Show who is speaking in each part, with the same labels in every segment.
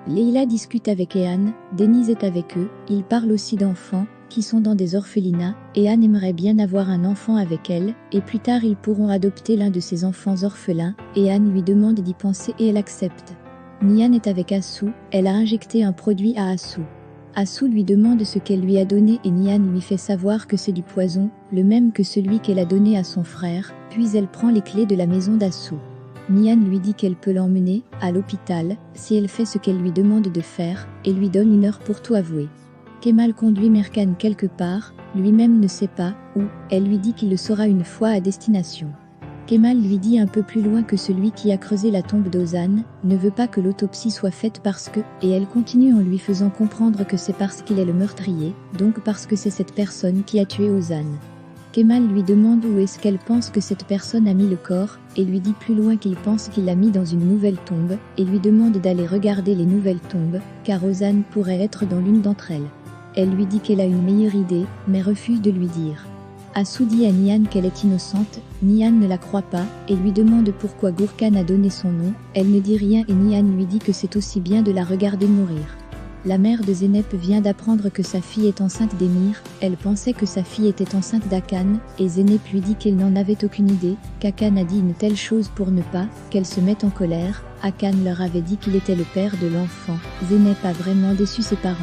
Speaker 1: Leila discute avec Ehan, Denise est avec eux, ils parlent aussi d'enfants, qui sont dans des orphelinats, Ehan aimerait bien avoir un enfant avec elle, et plus tard ils pourront adopter l'un de ses enfants orphelins, Ehan lui demande d'y penser et elle accepte. Nihan est avec Asu, elle a injecté un produit à Asu. Asu lui demande ce qu'elle lui a donné et Nihan lui fait savoir que c'est du poison, le même que celui qu'elle a donné à son frère, puis elle prend les clés de la maison d'Asu. Nihan lui dit qu'elle peut l'emmener, à l'hôpital, si elle fait ce qu'elle lui demande de faire, et lui donne 1 heure pour tout avouer. Kemal conduit Merkan quelque part, lui-même ne sait pas où, elle lui dit qu'il le saura une fois à destination. Kemal lui dit un peu plus loin que celui qui a creusé la tombe d'Ozan ne veut pas que l'autopsie soit faite parce que, et elle continue en lui faisant comprendre que c'est parce qu'il est le meurtrier, donc parce que c'est cette personne qui a tué Ozan. Kemal lui demande où est-ce qu'elle pense que cette personne a mis le corps, et lui dit plus loin qu'il pense qu'il l'a mis dans une nouvelle tombe, et lui demande d'aller regarder les nouvelles tombes, car Ozan pourrait être dans l'une d'entre elles. Elle lui dit qu'elle a une meilleure idée, mais refuse de lui dire. Asu dit à Nihan qu'elle est innocente, Nihan ne la croit pas, et lui demande pourquoi Gurkhan a donné son nom, elle ne dit rien et Nihan lui dit que c'est aussi bien de la regarder mourir. La mère de Zeynep vient d'apprendre que sa fille est enceinte d'Emir, elle pensait que sa fille était enceinte d'Hakan, et Zeynep lui dit qu'elle n'en avait aucune idée, qu'Hakan a dit une telle chose pour ne pas qu'elle se mette en colère, Hakan leur avait dit qu'il était le père de l'enfant, Zeynep a vraiment déçu ses parents.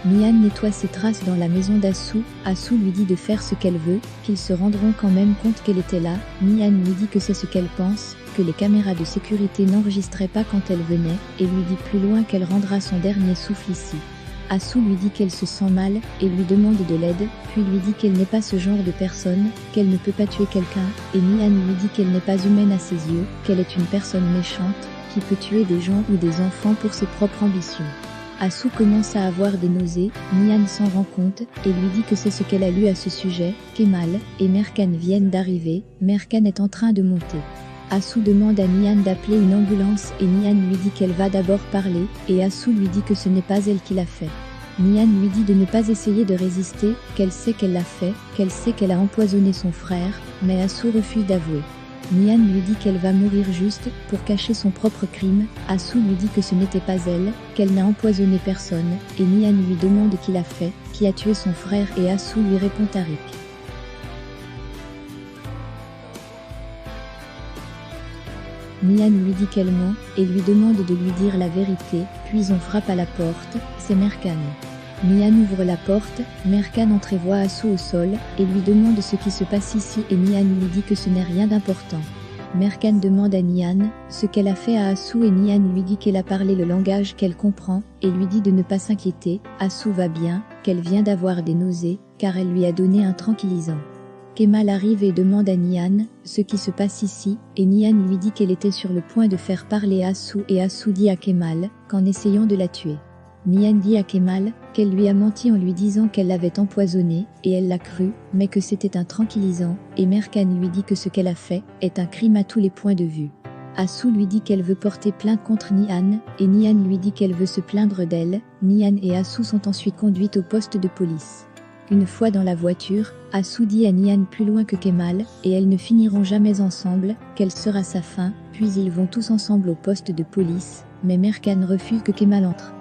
Speaker 1: Nihan nettoie ses traces dans la maison d'Asu, Asu lui dit de faire ce qu'elle veut, qu'ils se rendront quand même compte qu'elle était là, Nihan lui dit que c'est ce qu'elle pense, que les caméras de sécurité n'enregistraient pas quand elle venait, et lui dit plus loin qu'elle rendra son dernier souffle ici. Asu lui dit qu'elle se sent mal, et lui demande de l'aide, puis lui dit qu'elle n'est pas ce genre de personne, qu'elle ne peut pas tuer quelqu'un, et Nihan lui dit qu'elle n'est pas humaine à ses yeux, qu'elle est une personne méchante, qui peut tuer des gens ou des enfants pour ses propres ambitions. Asu commence à avoir des nausées, Nihan s'en rend compte, et lui dit que c'est ce qu'elle a lu à ce sujet, Kemal et Merkan viennent d'arriver, Merkan est en train de monter. Asu demande à Nihan d'appeler une ambulance et Nihan lui dit qu'elle va d'abord parler, et Asu lui dit que ce n'est pas elle qui l'a fait. Nihan lui dit de ne pas essayer de résister, qu'elle sait qu'elle l'a fait, qu'elle sait qu'elle a empoisonné son frère, mais Asu refuse d'avouer. Nihan lui dit qu'elle va mourir juste pour cacher son propre crime, Asu lui dit que ce n'était pas elle, qu'elle n'a empoisonné personne, et Nihan lui demande qui l'a fait, qui a tué son frère et Asu lui répond Tariq. Nihan lui dit qu'elle ment, et lui demande de lui dire la vérité, puis on frappe à la porte, c'est Merkan. Nihan ouvre la porte, Merkan entrevoit Asu au sol, et lui demande ce qui se passe ici et Nihan lui dit que ce n'est rien d'important. Merkan demande à Nihan ce qu'elle a fait à Asu et Nihan lui dit qu'elle a parlé le langage qu'elle comprend, et lui dit de ne pas s'inquiéter, Asu va bien, qu'elle vient d'avoir des nausées, car elle lui a donné un tranquillisant. Kemal arrive et demande à Nihan ce qui se passe ici, et Nihan lui dit qu'elle était sur le point de faire parler Asu et Asu dit à Kemal qu'en essayant de la tuer. Nihan dit à Kemal qu'elle lui a menti en lui disant qu'elle l'avait empoisonné, et elle l'a cru, mais que c'était un tranquillisant, et Merkan lui dit que ce qu'elle a fait est un crime à tous les points de vue. Asu lui dit qu'elle veut porter plainte contre Nihan, et Nihan lui dit qu'elle veut se plaindre d'elle. Nihan et Asu sont ensuite conduites au poste de police. Une fois dans la voiture, Asu dit à Nihan plus loin que Kemal, et elles ne finiront jamais ensemble, quelle sera sa fin, puis ils vont tous ensemble au poste de police, mais Merkan refuse que Kemal entre.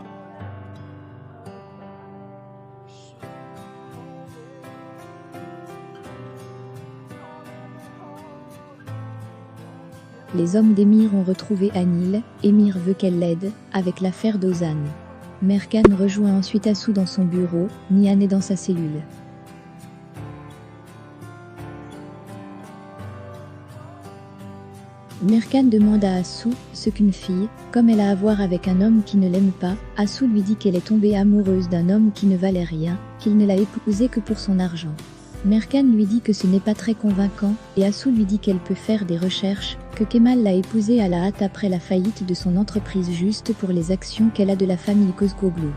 Speaker 1: Les hommes d'Emir ont retrouvé Anil, Emir veut qu'elle l'aide, avec l'affaire d'Ozan. Merkan rejoint ensuite Asu dans son bureau, Nihan est dans sa cellule. Merkan demande à Asu ce qu'une fille, comme elle a à voir avec un homme qui ne l'aime pas, Asu lui dit qu'elle est tombée amoureuse d'un homme qui ne valait rien, qu'il ne l'a épousé que pour son argent. Merkan lui dit que ce n'est pas très convaincant, et Asu lui dit qu'elle peut faire des recherches, que Kemal l'a épousée à la hâte après la faillite de son entreprise juste pour les actions qu'elle a de la famille Kozgoglu.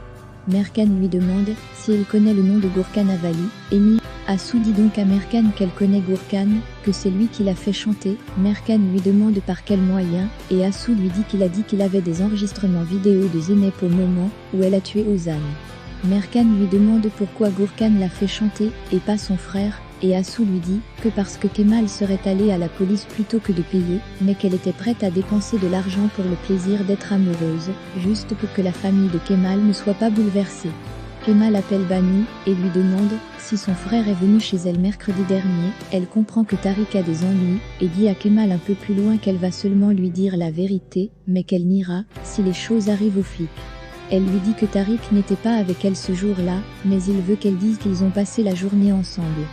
Speaker 1: Merkan lui demande si elle connaît le nom de Gurkhan Avali, et Asu dit donc à Merkan qu'elle connaît Gurkhan, que c'est lui qui l'a fait chanter. Merkan lui demande par quel moyen, et Asu lui dit qu'il a dit qu'il avait des enregistrements vidéo de Zeynep au moment où elle a tué Ozan. Merkan lui demande pourquoi Gurkhan l'a fait chanter, et pas son frère, et Assou lui dit que parce que Kemal serait allé à la police plutôt que de payer, mais qu'elle était prête à dépenser de l'argent pour le plaisir d'être amoureuse, juste pour que la famille de Kemal ne soit pas bouleversée. Kemal appelle Banu et lui demande si son frère est venu chez elle mercredi dernier. Elle comprend que Tariq a des ennuis et dit à Kemal un peu plus loin qu'elle va seulement lui dire la vérité, mais qu'elle n'ira si les choses arrivent aux flics. Elle lui dit que Tariq n'était pas avec elle ce jour-là, mais il veut qu'elle dise qu'ils ont passé la journée ensemble.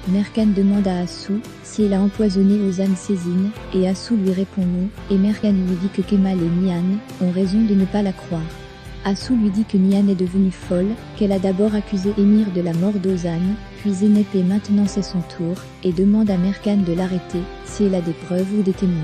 Speaker 1: Merkan demande à Assou si elle a empoisonné Ozan Cézine, et Assou lui répond non, et Merkan lui dit que Kemal et Nihan ont raison de ne pas la croire. Assou lui dit que Nihan est devenue folle, qu'elle a d'abord accusé Émir de la mort d'Ozan, puis Zeynep et maintenant c'est son tour, et demande à Merkan de l'arrêter, si elle a des preuves ou des témoins.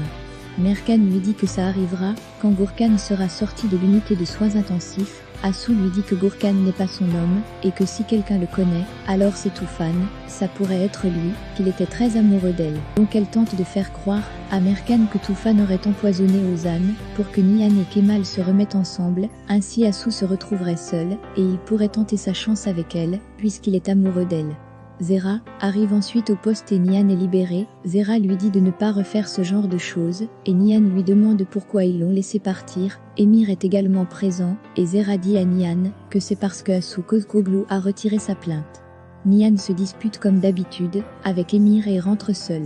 Speaker 1: Merkan lui dit que ça arrivera, quand Gourkan sera sorti de l'unité de soins intensifs. Assou lui dit que Gourkan n'est pas son homme, et que si quelqu'un le connaît, alors c'est Toufan, ça pourrait être lui, qu'il était très amoureux d'elle. Donc elle tente de faire croire à Merkan que Toufan aurait empoisonné Ozan, pour que Nihan et Kemal se remettent ensemble, ainsi Assou se retrouverait seul, et il pourrait tenter sa chance avec elle, puisqu'il est amoureux d'elle. Zera arrive ensuite au poste et Nihan est libéré. Zera lui dit de ne pas refaire ce genre de choses, et Nihan lui demande pourquoi ils l'ont laissé partir. Émir est également présent, et Zera dit à Nihan que c'est parce que Assou Kozkoglu a retiré sa plainte. Nihan se dispute comme d'habitude avec Émir et rentre seul.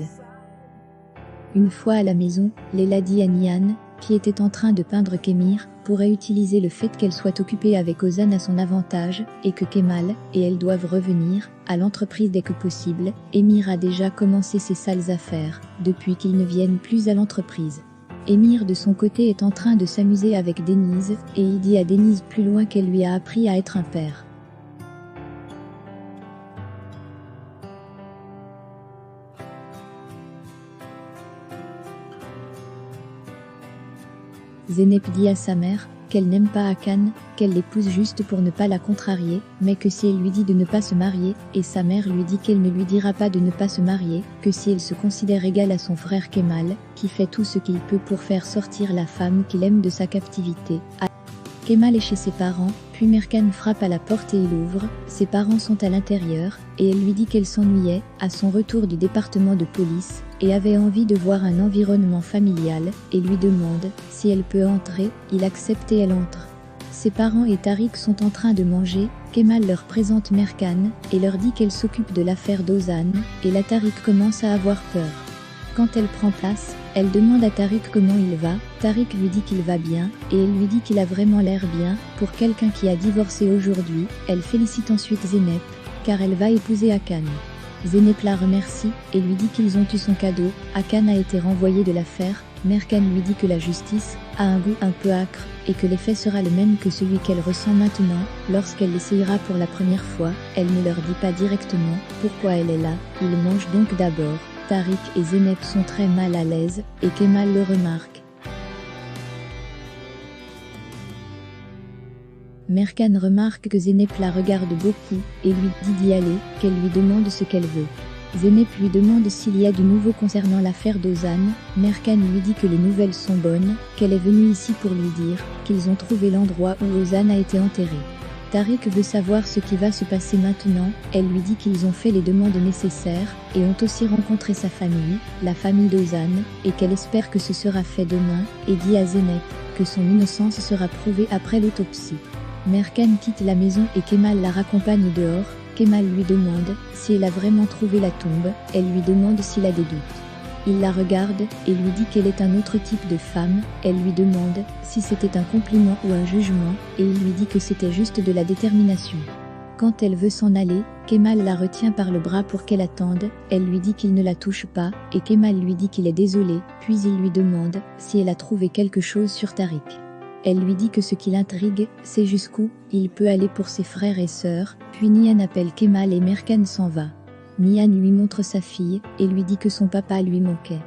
Speaker 1: Une fois à la maison, Leila dit à Nihan, qui était en train de peindre qu'Émir pourrait utiliser le fait qu'elle soit occupée avec Ozan à son avantage, et que Kemal et elle doivent revenir à l'entreprise dès que possible. Émir a déjà commencé ses sales affaires, depuis qu'ils ne viennent plus à l'entreprise. Émir de son côté est en train de s'amuser avec Denise, et il dit à Denise plus loin qu'elle lui a appris à être un père. Zeynep dit à sa mère qu'elle n'aime pas Hakan, qu'elle l'épouse juste pour ne pas la contrarier, mais que si elle lui dit de ne pas se marier, et sa mère lui dit qu'elle ne lui dira pas de ne pas se marier, que si elle se considère égale à son frère Kemal, qui fait tout ce qu'il peut pour faire sortir la femme qu'il aime de sa captivité. Kemal est chez ses parents, puis Merkan frappe à la porte et il ouvre. Ses parents sont à l'intérieur, et elle lui dit qu'elle s'ennuyait, à son retour du département de police, et avait envie de voir un environnement familial, et lui demande si elle peut entrer. Il accepte et elle entre. Ses parents et Tariq sont en train de manger. Kemal leur présente Merkan, et leur dit qu'elle s'occupe de l'affaire d'Ozan, et la Tariq commence à avoir peur. Quand elle prend place, elle demande à Tariq comment il va. Tariq lui dit qu'il va bien, et elle lui dit qu'il a vraiment l'air bien, pour quelqu'un qui a divorcé aujourd'hui. Elle félicite ensuite Zeynep, car elle va épouser Hakan. Zeynep la remercie, et lui dit qu'ils ont eu son cadeau. Hakan a été renvoyé de l'affaire. Merkan lui dit que la justice a un goût un peu âcre, et que l'effet sera le même que celui qu'elle ressent maintenant. Lorsqu'elle l'essayera pour la première fois, elle ne leur dit pas directement pourquoi elle est là. Ils mangent donc d'abord. Tariq et Zeynep sont très mal à l'aise, et Kemal le remarque. Merkan remarque que Zeynep la regarde beaucoup, et lui dit d'y aller, qu'elle lui demande ce qu'elle veut. Zeynep lui demande s'il y a du nouveau concernant l'affaire d'Ozan. Merkan lui dit que les nouvelles sont bonnes, qu'elle est venue ici pour lui dire qu'ils ont trouvé l'endroit où Ozan a été enterré. Tariq veut savoir ce qui va se passer maintenant. Elle lui dit qu'ils ont fait les demandes nécessaires et ont aussi rencontré sa famille, la famille d'Ozan, et qu'elle espère que ce sera fait demain, et dit à Zeynep que son innocence sera prouvée après l'autopsie. Merkan quitte la maison et Kemal la raccompagne dehors. Kemal lui demande si elle a vraiment trouvé la tombe. Elle lui demande s'il a des doutes. Il la regarde et lui dit qu'elle est un autre type de femme. Elle lui demande si c'était un compliment ou un jugement, et il lui dit que c'était juste de la détermination. Quand elle veut s'en aller, Kemal la retient par le bras pour qu'elle attende. Elle lui dit qu'il ne la touche pas, et Kemal lui dit qu'il est désolé, puis il lui demande si elle a trouvé quelque chose sur Tariq. Elle lui dit que ce qui l'intrigue, c'est jusqu'où il peut aller pour ses frères et sœurs, puis Nihan appelle Kemal et Merkan s'en va. Nihan lui montre sa fille, et lui dit que son papa lui manquait.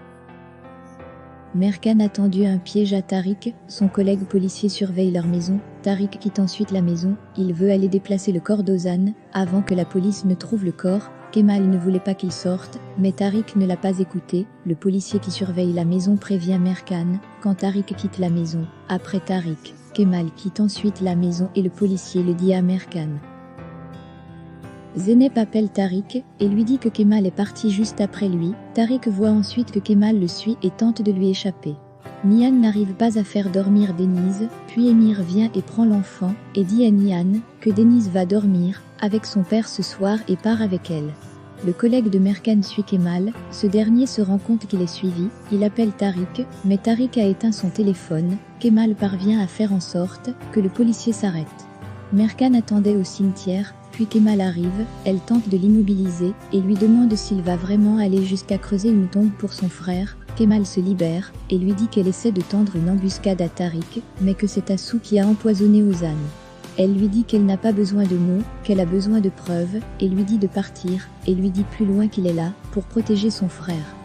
Speaker 1: Merkan a tendu un piège à Tariq, son collègue policier surveille leur maison. Tariq quitte ensuite la maison, il veut aller déplacer le corps d'Ozan, avant que la police ne trouve le corps. Kemal ne voulait pas qu'il sorte, mais Tariq ne l'a pas écouté. Le policier qui surveille la maison prévient Merkan quand Tariq quitte la maison. Après Tariq, Kemal quitte ensuite la maison et le policier le dit à Merkan. Zeynep appelle Tariq et lui dit que Kemal est parti juste après lui. Tariq voit ensuite que Kemal le suit et tente de lui échapper. Nihan n'arrive pas à faire dormir Denise, puis Emir vient et prend l'enfant et dit à Nihan que Denise va dormir avec son père ce soir et part avec elle. Le collègue de Merkan suit Kemal, ce dernier se rend compte qu'il est suivi, il appelle Tariq, mais Tariq a éteint son téléphone. Kemal parvient à faire en sorte que le policier s'arrête. Merkan attendait au cimetière, puis Kemal arrive, elle tente de l'immobiliser et lui demande s'il va vraiment aller jusqu'à creuser une tombe pour son frère. Kemal se libère et lui dit qu'elle essaie de tendre une embuscade à Tariq, mais que c'est Assou qui a empoisonné Ozan. Elle lui dit qu'elle n'a pas besoin de mots, qu'elle a besoin de preuves, et lui dit de partir, et lui dit plus loin qu'il est là, pour protéger son frère.